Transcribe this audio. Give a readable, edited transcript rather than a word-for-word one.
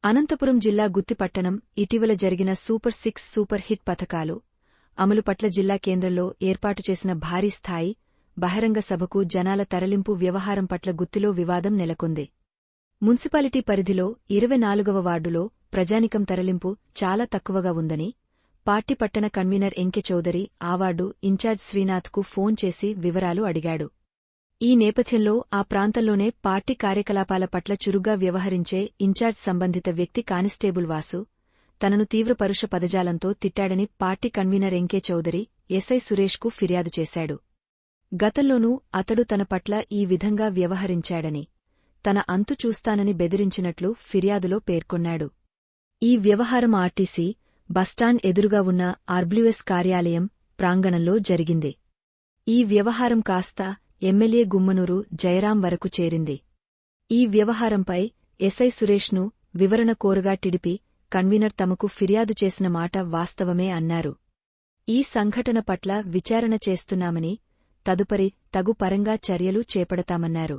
అనంతపురం జిల్లా గుత్తిపట్టణం ఇటీవల జరిగిన సూపర్ 6 సూపర్ హిట్ పథకాలు అమలు పట్ల జిల్లా కేంద్రంలో ఏర్పాటు చేసిన భారీ స్థాయి బహిరంగ సభకు జనాల తరలింపు వ్యవహారం పట్ల గుత్తిలో వివాదం నెలకొంది. మున్సిపాలిటీ పరిధిలో 24వ వార్డులో ప్రజానికం తరలింపు చాలా తక్కువగా ఉందని పార్టీ పట్టణ కన్వీనర్ ఎంకె చౌదరి ఆ వార్డు ఇన్ఛార్జ్ శ్రీనాథ్కు ఫోన్ చేసి వివరాలు అడిగాడు. ఈ నేపథ్యంలో ఆ ప్రాంతంలోనే పార్టీ కార్యకలాపాల పట్ల చురుగ్గా వ్యవహరించే ఇన్ఛార్జ్ సంబంధిత వ్యక్తి కానిస్టేబుల్ వాసు తనను తీవ్ర పరుష పదజాలంతో తిట్టాడని party convener MK Chowdary SI సురేష్కు ఫిర్యాదు చేశాడు. గతంలోనూ అతడు తన పట్ల ఈ విధంగా వ్యవహరించాడని, తన అంతు చూస్తానని బెదిరించినట్లు ఫిర్యాదులో పేర్కొన్నాడు. ఈ వ్యవహారం ఆర్టీసీ బస్టాండ్ ఎదురుగా ఉన్న ఆర్బ్ల్యూఎస్ కార్యాలయం ప్రాంగణంలో జరిగింది. ఈ వ్యవహారం కాస్త ఎమ్మెల్యే గుమ్మనూరు జయరాం వరకు చేరింది. ఈ వ్యవహారంపై ఎస్ఐ సురేష్ను వివరణ కోరగా టిడిపి కన్వీనర్ తమకు ఫిర్యాదు చేసిన మాట వాస్తవమే అన్నారు. ఈ సంఘటన పట్ల విచారణ చేస్తున్నామని, తదుపరి తగు పరంగా చర్యలు చేపడతామన్నారు.